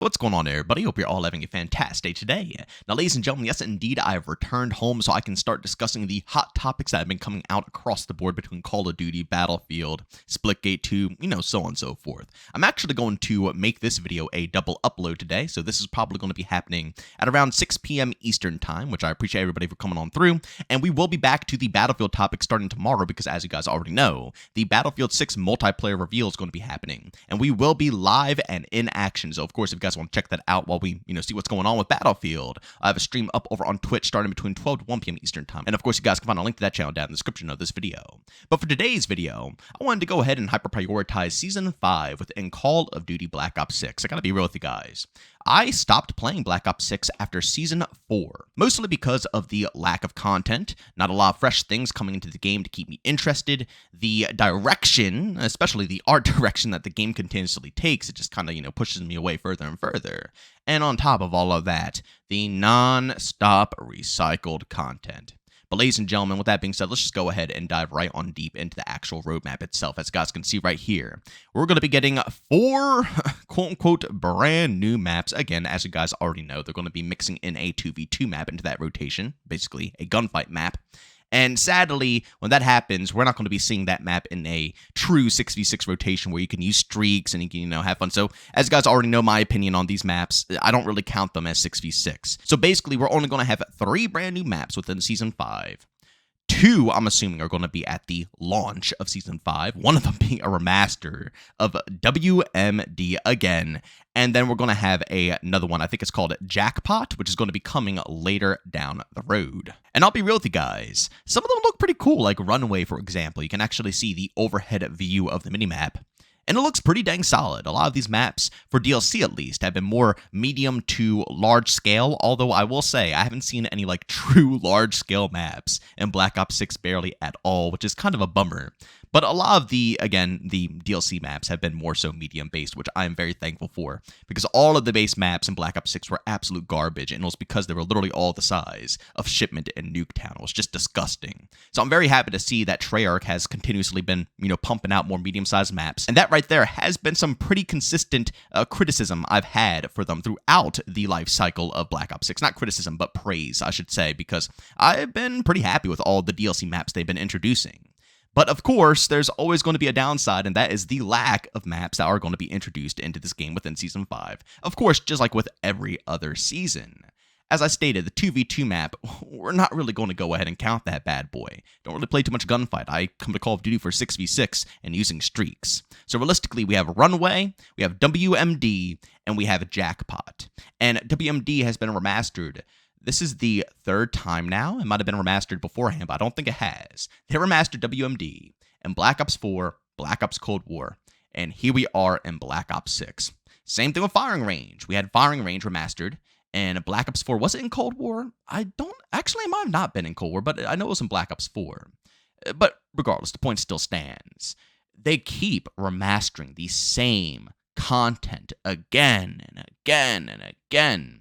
What's going on, everybody? Hope you're all having a fantastic day today. Now, ladies and gentlemen, yes, indeed, I have returned home so I can start discussing the hot topics that have been coming out across the board between Call of Duty, Battlefield, Splitgate 2, so on and so forth. I'm actually going to make this video a double upload today, so this is probably going to be happening at around 6 p.m. Eastern Time, which I appreciate everybody for coming on through, and we will be back to the Battlefield topic starting tomorrow because, as you guys already know, the Battlefield 6 multiplayer reveal is going to be happening, and we will be live and in action. So, of course, if you guys want to check that out while we see what's going on with Battlefield, I have a stream up over on Twitch starting between 12 to 1 p.m. Eastern Time, and of course you guys can find a link to that channel down in the description of this video. But for today's video, I wanted to go ahead and hyper prioritize Season 5 within Call of Duty Black Ops 6. I gotta be real with you guys. I stopped playing Black Ops 6 after Season 4, mostly because of the lack of content, not a lot of fresh things coming into the game to keep me interested, the direction, especially the art direction that the game continuously takes, it just kind of, pushes me away further and further, and on top of all of that, the non-stop recycled content. But ladies and gentlemen, with that being said, let's just go ahead and dive right on deep into the actual roadmap itself. As you guys can see right here, we're going to be getting 4 quote-unquote brand new maps. Again, as you guys already know, they're going to be mixing in a 2v2 map into that rotation, basically a gunfight map. And sadly, when that happens, we're not going to be seeing that map in a true 6v6 rotation where you can use streaks and you can, have fun. So, as you guys already know my opinion on these maps, I don't really count them as 6v6. So basically, we're only going to have 3 brand new maps within Season 5. 2, I'm assuming, are going to be at the launch of Season 5, one of them being a remaster of WMD again, and then we're going to have another one, I think it's called Jackpot, which is going to be coming later down the road. And I'll be real with you guys, some of them look pretty cool, like Runway, for example. You can actually see the overhead view of the minimap, and it looks pretty dang solid. A lot of these maps, for DLC at least, have been more medium to large scale, although I will say I haven't seen any true large scale maps in Black Ops 6 barely at all, which is kind of a bummer. But a lot of the DLC maps have been more so medium based, which I am very thankful for, because all of the base maps in Black Ops 6 were absolute garbage, and it was because they were literally all the size of Shipment and Nuketown. It was just disgusting. So I'm very happy to see that Treyarch has continuously been, pumping out more medium-sized maps, and that right there has been some pretty consistent criticism I've had for them throughout the life cycle of Black Ops 6. Not criticism, but praise, I should say, because I've been pretty happy with all the DLC maps they've been introducing. But of course, there's always going to be a downside, and that is the lack of maps that are going to be introduced into this game within Season 5. Of course, just like with every other season. As I stated, the 2v2 map, we're not really going to go ahead and count that bad boy. Don't really play too much gunfight. I come to Call of Duty for 6v6 and using streaks. So realistically, we have Runway, we have WMD, and we have Jackpot. And WMD has been remastered. This is the 3rd time now. It might have been remastered beforehand, but I don't think it has. They remastered WMD and Black Ops 4, Black Ops Cold War, and here we are in Black Ops 6. Same thing with Firing Range. We had Firing Range remastered, and Black Ops 4, was it in Cold War? Actually, it might have not been in Cold War, but I know it was in Black Ops 4. But regardless, the point still stands. They keep remastering the same content again and again and again.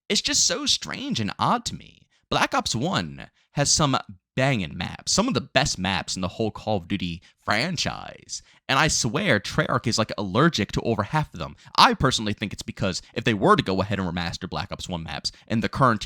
It's just so strange and odd to me. Black Ops 1 has some banging maps, some of the best maps in the whole Call of Duty franchise. And I swear Treyarch is allergic to over half of them. I personally think it's because if they were to go ahead and remaster Black Ops 1 maps in the current,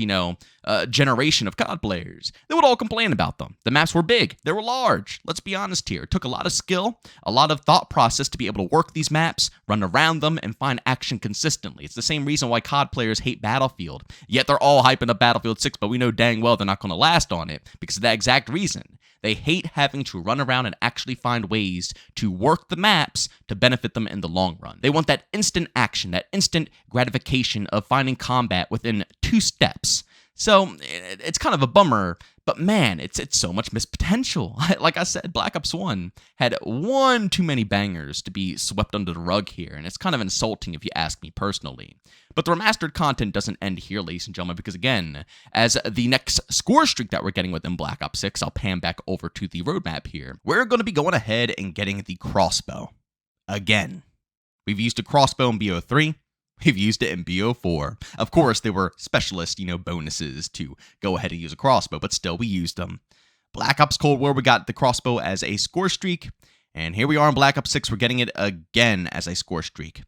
generation of COD players, they would all complain about them. The maps were big, they were large. Let's be honest here. It took a lot of skill, a lot of thought process to be able to work these maps, run around them, and find action consistently. It's the same reason why COD players hate Battlefield. Yet they're all hyping up Battlefield 6, but we know dang well they're not going to last on it because of that exact reason. They hate having to run around and actually find ways to work the maps to benefit them in the long run. They want that instant action, that instant gratification of finding combat within 2 steps. So it's kind of a bummer, but man, it's so much missed potential. Like I said, Black Ops 1 had one too many bangers to be swept under the rug here, and it's kind of insulting if you ask me personally. But the remastered content doesn't end here, ladies and gentlemen, because again, as the next score streak that we're getting within Black Ops 6, I'll pan back over to the roadmap here. We're going to be going ahead and getting the crossbow. Again. We've used a crossbow in BO3. We've used it in BO4. Of course, there were specialist, bonuses to go ahead and use a crossbow, but still, we used them. Black Ops Cold War, we got the crossbow as a score streak, and here we are in Black Ops 6, we're getting it again as a score streak.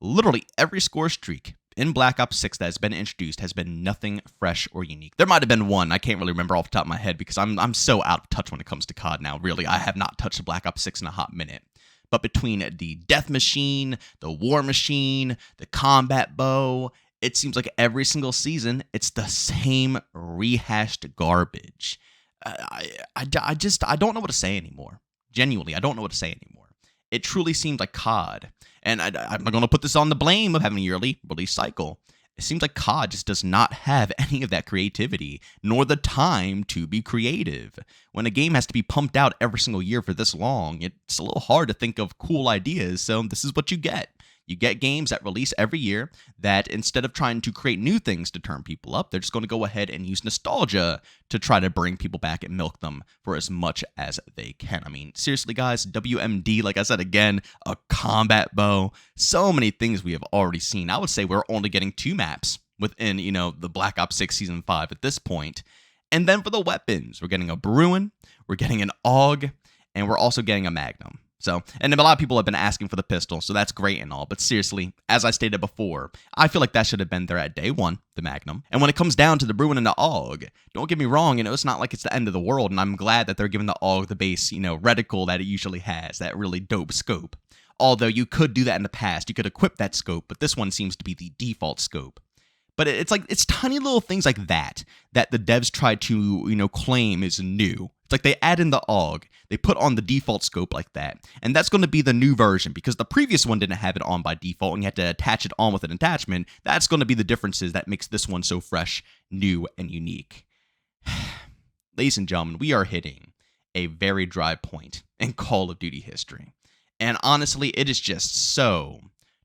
Literally every score streak in Black Ops 6 that has been introduced has been nothing fresh or unique. There might have been one. I can't really remember off the top of my head because I'm so out of touch when it comes to COD now. Really, I have not touched Black Ops 6 in a hot minute. But between the death machine, the war machine, the combat bow, it seems like every single season it's the same rehashed garbage. I don't know what to say anymore. Genuinely, I don't know what to say anymore. It truly seems like COD, and I'm going to put this on the blame of having a yearly release cycle. It seems like COD just does not have any of that creativity, nor the time to be creative. When a game has to be pumped out every single year for this long, it's a little hard to think of cool ideas, so this is what you get. You get games that release every year that instead of trying to create new things to turn people up, they're just going to go ahead and use nostalgia to try to bring people back and milk them for as much as they can. I mean, seriously, guys, WMD, like I said again, a combat bow, so many things we have already seen. I would say we're only getting 2 maps within, the Black Ops 6 Season 5 at this point. And then for the weapons, we're getting a Bruin, we're getting an AUG, and we're also getting a Magnum. So, and a lot of people have been asking for the pistol, so that's great and all. But seriously, as I stated before, I feel like that should have been there at day one, the Magnum. And when it comes down to the Bruin and the AUG, don't get me wrong, it's not like it's the end of the world, and I'm glad that they're giving the AUG the base, reticle that it usually has, that really dope scope. Although you could do that in the past, you could equip that scope, but this one seems to be the default scope. But it's tiny little things like that the devs try to, claim is new. It's like they add in the AUG, they put on the default scope like that, and that's going to be the new version because the previous one didn't have it on by default and you had to attach it on with an attachment. That's going to be the differences that makes this one so fresh, new, and unique. Ladies and gentlemen, we are hitting a very dry point in Call of Duty history. And honestly, it is just so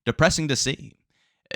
depressing to see.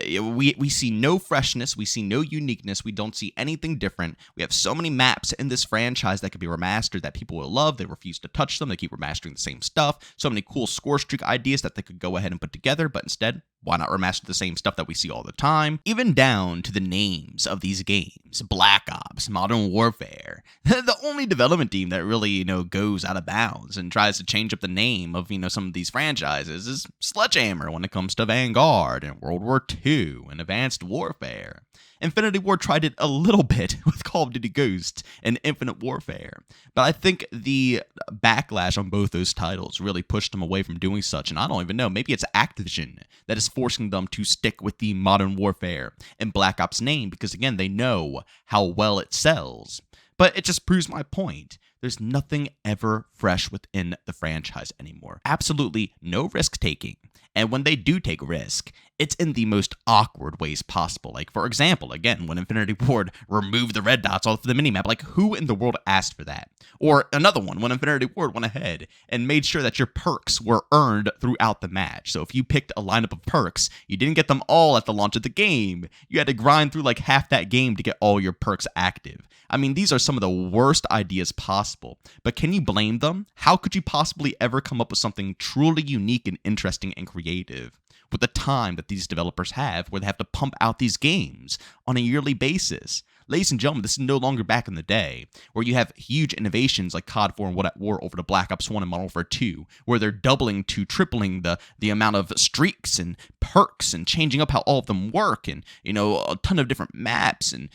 We see no freshness, we see no uniqueness, we don't see anything different. We have so many maps in this franchise that could be remastered that people will love. They refuse to touch them. They keep remastering the same stuff. So many cool score streak ideas that they could go ahead and put together, but instead, why not remaster the same stuff that we see all the time? Even down to the names of these games. Black Ops, Modern Warfare. The only development team that really, goes out of bounds and tries to change up the name of, some of these franchises is Sledgehammer when it comes to Vanguard and World War II and Advanced Warfare. Infinity Ward tried it a little bit with Call of Duty Ghosts and Infinite Warfare, but I think the backlash on both those titles really pushed them away from doing such, and I don't even know, maybe it's Activision that is forcing them to stick with the Modern Warfare and Black Ops name because, again, they know how well it sells. But it just proves my point. There's nothing ever fresh within the franchise anymore. Absolutely no risk-taking. And when they do take risk, it's in the most awkward ways possible. Like, for example, again, when Infinity Ward removed the red dots off the minimap, like, who in the world asked for that? Or another one, when Infinity Ward went ahead and made sure that your perks were earned throughout the match. So if you picked a lineup of perks, you didn't get them all at the launch of the game. You had to grind through like half that game to get all your perks active. I mean, these are some of the worst ideas possible. But can you blame them? How could you possibly ever come up with something truly unique and interesting and creative with the time that these developers have where they have to pump out these games on a yearly basis? Ladies and gentlemen, this is no longer back in the day where you have huge innovations like COD 4 and What at War over to Black Ops 1 and Modern Warfare 2, where they're doubling to tripling the amount of streaks and perks and changing up how all of them work and, a ton of different maps and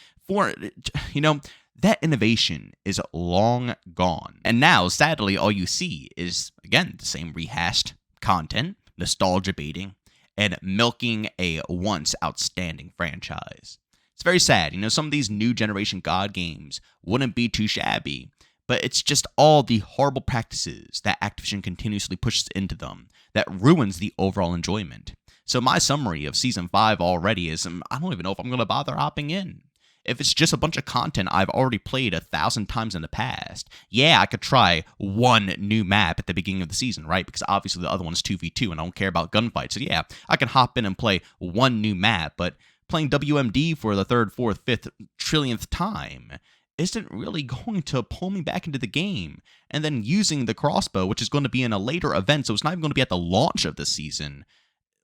that innovation is long gone. And now, sadly, all you see is, again, the same rehashed content, nostalgia baiting, and milking a once outstanding franchise. It's very sad. Some of these new generation COD games wouldn't be too shabby, but it's just all the horrible practices that Activision continuously pushes into them that ruins the overall enjoyment. So my summary of Season 5 already is, I don't even know if I'm going to bother hopping in. If it's just a bunch of content I've already played 1,000 times in the past, yeah, I could try one new map at the beginning of the season, right? Because obviously the other one is 2v2 and I don't care about gunfights. So yeah, I can hop in and play one new map, but playing WMD for the 3rd, 4th, 5th, trillionth time isn't really going to pull me back into the game. And then using the crossbow, which is going to be in a later event, so it's not even going to be at the launch of the season.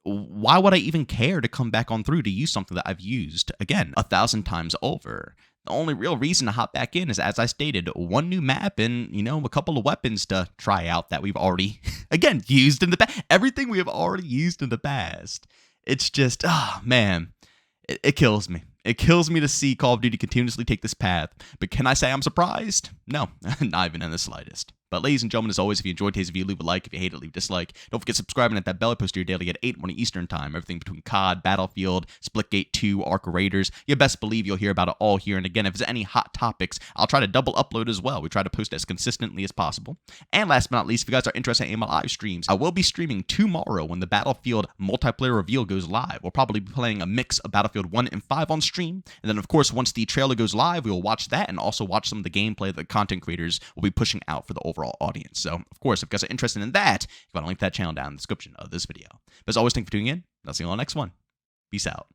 Why would I even care to come back on through to use something that I've used, again, 1,000 times over? The only real reason to hop back in is, as I stated, one new map and, a couple of weapons to try out that we've already, again, used in the past. Everything we have already used in the past. It's just, man. It kills me. It kills me to see Call of Duty continuously take this path. But can I say I'm surprised? No, not even in the slightest. But ladies and gentlemen, as always, if you enjoyed today's video, leave a like. If you hate it, leave a dislike. Don't forget subscribing at that bell. I post your daily at 8 morning Eastern time. Everything between COD, Battlefield, Splitgate 2, Arc Raiders. You best believe you'll hear about it all here. And again, if there's any hot topics, I'll try to double upload as well. We try to post as consistently as possible. And last but not least, if you guys are interested in my live streams, I will be streaming tomorrow when the Battlefield multiplayer reveal goes live. We'll probably be playing a mix of Battlefield 1 and 5 on stream. And then, of course, once the trailer goes live, we will watch that and also watch some of the gameplay that the content creators will be pushing out for the overall audience. So, of course, if you guys are interested in that, you can link that channel down in the description of this video. But as always, thank you for tuning in. I'll see you on the next one. Peace out.